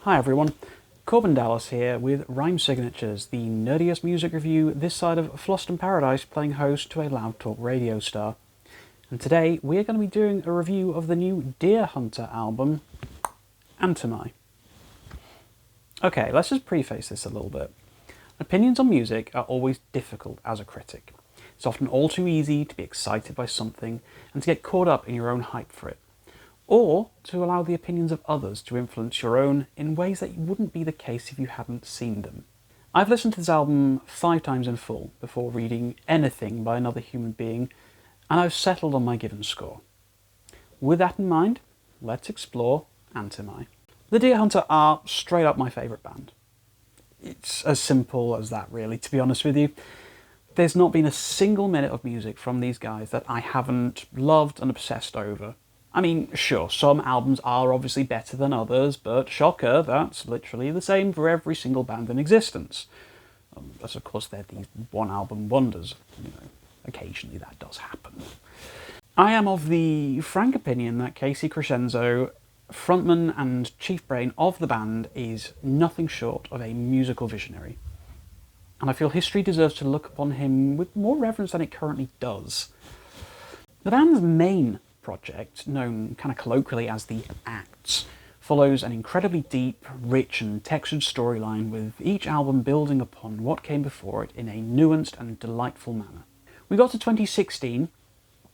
Hi everyone, Corbin Dallas here with Rhyme Signatures, the nerdiest music review this side of Floston Paradise, playing host to a Loud Talk radio star. And today we're going to be doing a review of the new Deer Hunter album, Antimai. Okay, let's just preface this a little bit. Opinions on music are always difficult as a critic. It's often all too easy to be excited by something and to get caught up in your own hype for it, or to allow the opinions of others to influence your own in ways that wouldn't be the case if you hadn't seen them. I've listened to this album 5 times in full before reading anything by another human being, and I've settled on my given score. With that in mind, let's explore Antimai. The Deer Hunter are straight up my favourite band. It's as simple as that, really, to be honest with you. There's not been a single minute of music from these guys that I haven't loved and obsessed over. I mean, sure, some albums are obviously better than others, but shocker, that's literally the same for every single band in existence. As of course they're these one-album wonders. You know, occasionally that does happen. I am of the frank opinion that Casey Crescenzo, frontman and chief brain of the band, is nothing short of a musical visionary. And I feel history deserves to look upon him with more reverence than it currently does. The band's main project, known kind of colloquially as the Acts, follows an incredibly deep, rich and textured storyline, with each album building upon what came before it in a nuanced and delightful manner. We got to 2016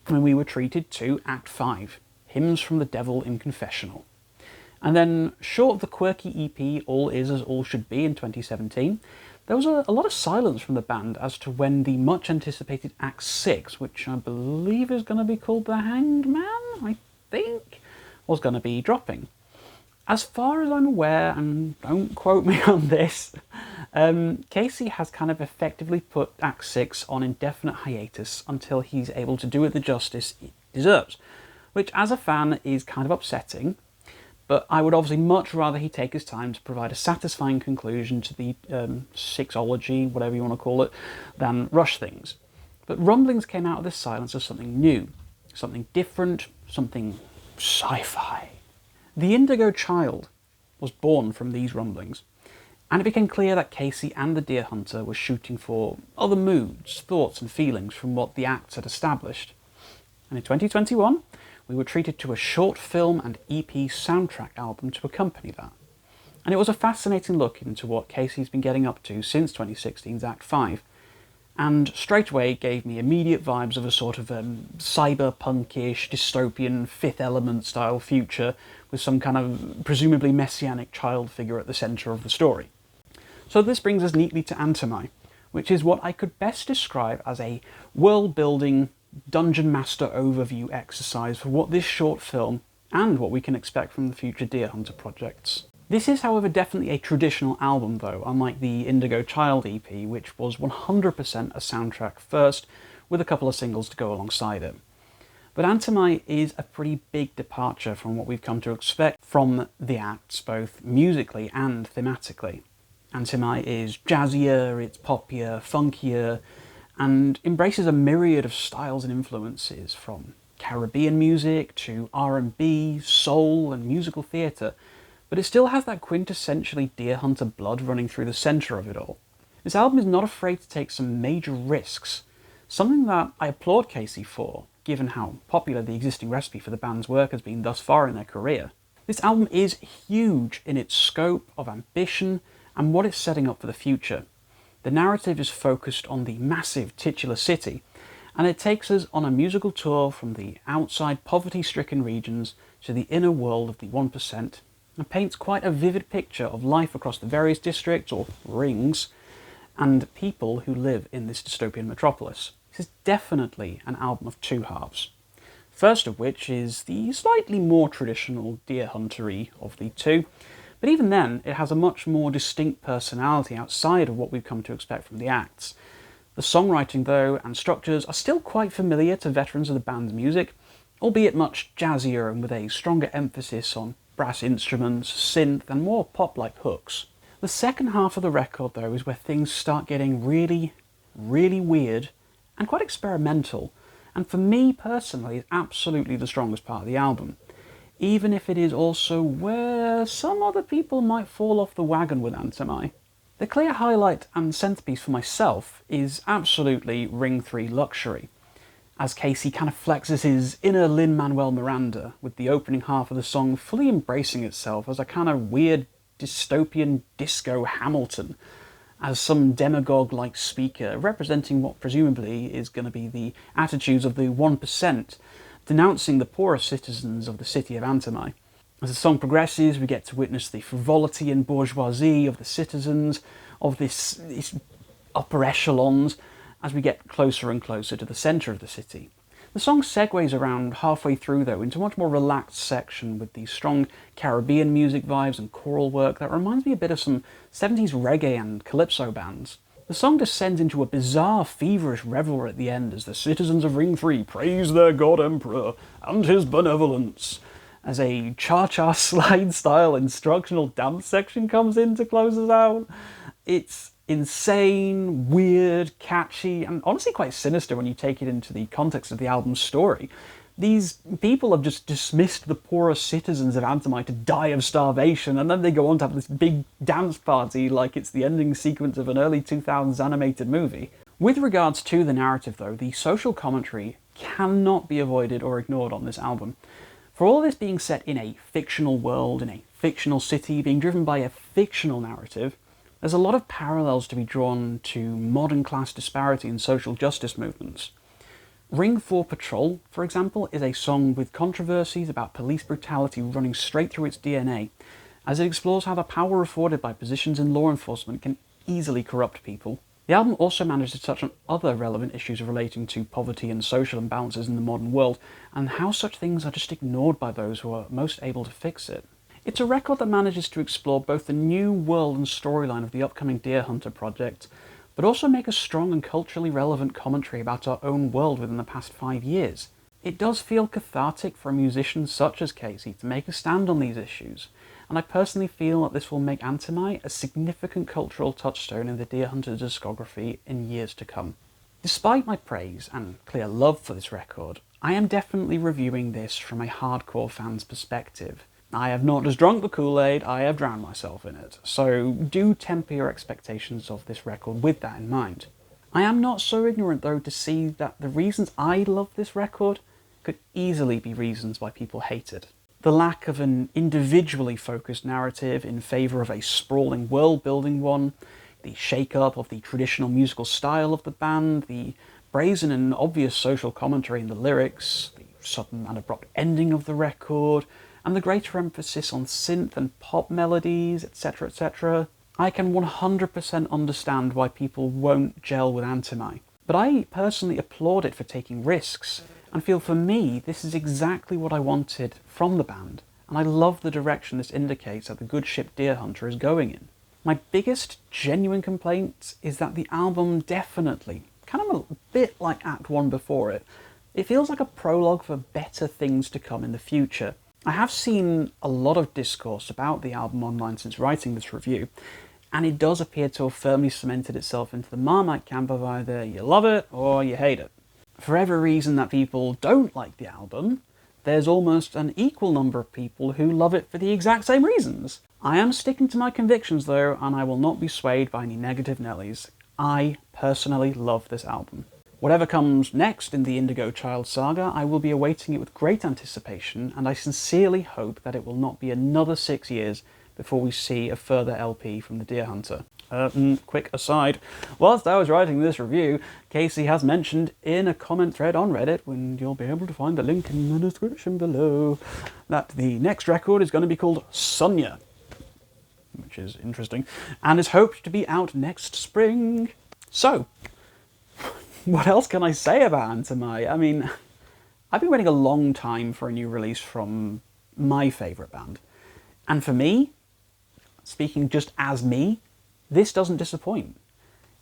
when we were treated to Act 5, Hymns from the Devil in Confessional. And then, short of the quirky EP All Is As All Should Be in 2017, there was a lot of silence from the band as to when the much-anticipated Act 6, which I believe is going to be called The Hanged Man, I think, was going to be dropping. As far as I'm aware, and don't quote me on this, Casey has kind of effectively put Act 6 on indefinite hiatus until he's able to do it the justice it deserves, which as a fan is kind of upsetting. But I would obviously much rather he take his time to provide a satisfying conclusion to the sixology, whatever you want to call it, than rush things. But rumblings came out of this silence of something new, something different, something sci-fi. The Indigo Child was born from these rumblings, and it became clear that Casey and the Deer Hunter were shooting for other moods, thoughts and feelings from what the Acts had established. And in 2021, we were treated to a short film and EP soundtrack album to accompany that. And it was a fascinating look into what Casey's been getting up to since 2016's Act 5, and straight away gave me immediate vibes of a sort of cyberpunkish, dystopian, Fifth Element style future with some kind of presumably messianic child figure at the centre of the story. So this brings us neatly to Antimai, which is what I could best describe as a world-building Dungeon Master overview exercise for what this short film and what we can expect from the future Deer Hunter projects. This is, however, definitely a traditional album though, unlike the Indigo Child EP, which was 100% a soundtrack first, with a couple of singles to go alongside it. But Antimai is a pretty big departure from what we've come to expect from the Acts, both musically and thematically. Antimai is jazzier, it's poppier, funkier, and embraces a myriad of styles and influences, from Caribbean music to R&B, soul and musical theatre, but it still has that quintessentially Deer Hunter blood running through the centre of it all. This album is not afraid to take some major risks, something that I applaud Casey for, given how popular the existing recipe for the band's work has been thus far in their career. This album is huge in its scope of ambition and what it's setting up for the future. The narrative is focused on the massive titular city, and it takes us on a musical tour from the outside poverty-stricken regions to the inner world of the 1%, and paints quite a vivid picture of life across the various districts, or rings, and people who live in this dystopian metropolis. This is definitely an album of two halves. First of which is the slightly more traditional Deer Hunter-y of the two, but even then, it has a much more distinct personality outside of what we've come to expect from the Acts. The songwriting, though, and structures are still quite familiar to veterans of the band's music, albeit much jazzier and with a stronger emphasis on brass instruments, synth, and more pop-like hooks. The second half of the record, though, is where things start getting really, really weird and quite experimental, and for me personally, is absolutely the strongest part of the album. even if it is also where some other people might fall off the wagon with Antimai. The clear highlight and centerpiece for myself is absolutely Ring 3 Luxury, as Casey kind of flexes his inner Lin-Manuel Miranda, with the opening half of the song fully embracing itself as a kind of weird dystopian disco Hamilton, as some demagogue-like speaker representing what presumably is going to be the attitudes of the 1%, denouncing the poorer citizens of the city of Antimai. As the song progresses, we get to witness the frivolity and bourgeoisie of the citizens of these upper echelons as we get closer and closer to the centre of the city. The song segues around halfway through, though, into a much more relaxed section with these strong Caribbean music vibes and choral work that reminds me a bit of some 70s reggae and calypso bands. The song descends into a bizarre, feverish revelry at the end as the citizens of Ring 3 praise their god emperor and his benevolence, as a cha-cha slide-style instructional dance section comes in to close us out. It's insane, weird, catchy, and honestly quite sinister when you take it into the context of the album's story. These people have just dismissed the poorer citizens of Antimai to die of starvation, and then they go on to have this big dance party like it's the ending sequence of an early 2000s animated movie. With regards to the narrative, though, the social commentary cannot be avoided or ignored on this album. For all this being set in a fictional world, in a fictional city, being driven by a fictional narrative, there's a lot of parallels to be drawn to modern class disparity and social justice movements. Ring 4 Patrol, for example, is a song with controversies about police brutality running straight through its DNA, as it explores how the power afforded by positions in law enforcement can easily corrupt people. The album also manages to touch on other relevant issues relating to poverty and social imbalances in the modern world, and how such things are just ignored by those who are most able to fix it. It's a record that manages to explore both the new world and storyline of the upcoming Deer Hunter project, but also make a strong and culturally relevant commentary about our own world within the past 5 years. It does feel cathartic for a musician such as Casey to make a stand on these issues, and I personally feel that this will make Antimai a significant cultural touchstone in the Deer Hunter discography in years to come. Despite my praise and clear love for this record, I am definitely reviewing this from a hardcore fan's perspective. I have not just drunk the Kool-Aid, I have drowned myself in it, so do temper your expectations of this record with that in mind. I am not so ignorant, though, to see that the reasons I love this record could easily be reasons why people hate it. The lack of an individually focused narrative in favour of a sprawling world-building one, the shake-up of the traditional musical style of the band, the brazen and obvious social commentary in the lyrics, the sudden and abrupt ending of the record, and the greater emphasis on synth and pop melodies, etc, etc. I can 100% understand why people won't gel with Antimai, but I personally applaud it for taking risks, and feel for me this is exactly what I wanted from the band, and I love the direction this indicates that the good ship Deer Hunter is going in. My biggest genuine complaint is that the album definitely, kind of a bit like Act 1 before it, it feels like a prologue for better things to come in the future. I have seen a lot of discourse about the album online since writing this review, and it does appear to have firmly cemented itself into the Marmite camp of either you love it or you hate it. For every reason that people don't like the album, there's almost an equal number of people who love it for the exact same reasons. I am sticking to my convictions though, and I will not be swayed by any negative Nellies. I personally love this album. Whatever comes next in the Indigo Child saga, I will be awaiting it with great anticipation, and I sincerely hope that it will not be another 6 years before we see a further LP from the Deer Hunter. Quick aside, whilst I was writing this review, Casey has mentioned in a comment thread on Reddit, when you'll be able to find the link in the description below, that the next record is going to be called Sonia, which is interesting, and is hoped to be out next spring. So, what else can I say about Antimai? I mean, I've been waiting a long time for a new release from my favourite band, and for me, speaking just as me, this doesn't disappoint.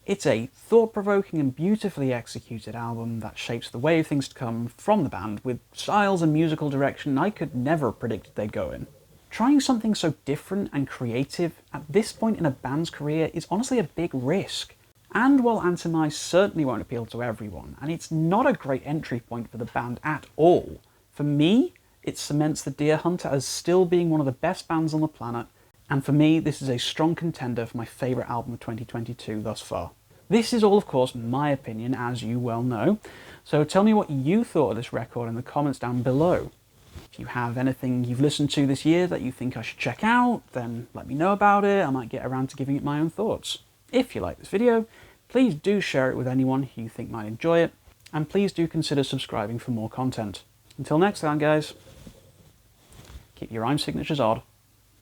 It's a thought-provoking and beautifully executed album that shapes the way of things to come from the band, with styles and musical direction I could never have predicted they'd go in. Trying something so different and creative at this point in a band's career is honestly a big risk. And while Antimai certainly won't appeal to everyone, and it's not a great entry point for the band at all, for me, It cements the Deer Hunter as still being one of the best bands on the planet, and for me this is a strong contender for my favourite album of 2022 thus far. This is all, of course, my opinion, as you well know, so tell me what you thought of this record in the comments down below. If you have anything you've listened to this year that you think I should check out, then let me know about it. I might get around to giving it my own thoughts. If you like this video, please do share it with anyone who you think might enjoy it, and please do consider subscribing for more content. Until next time, guys, keep your rhyme signatures odd.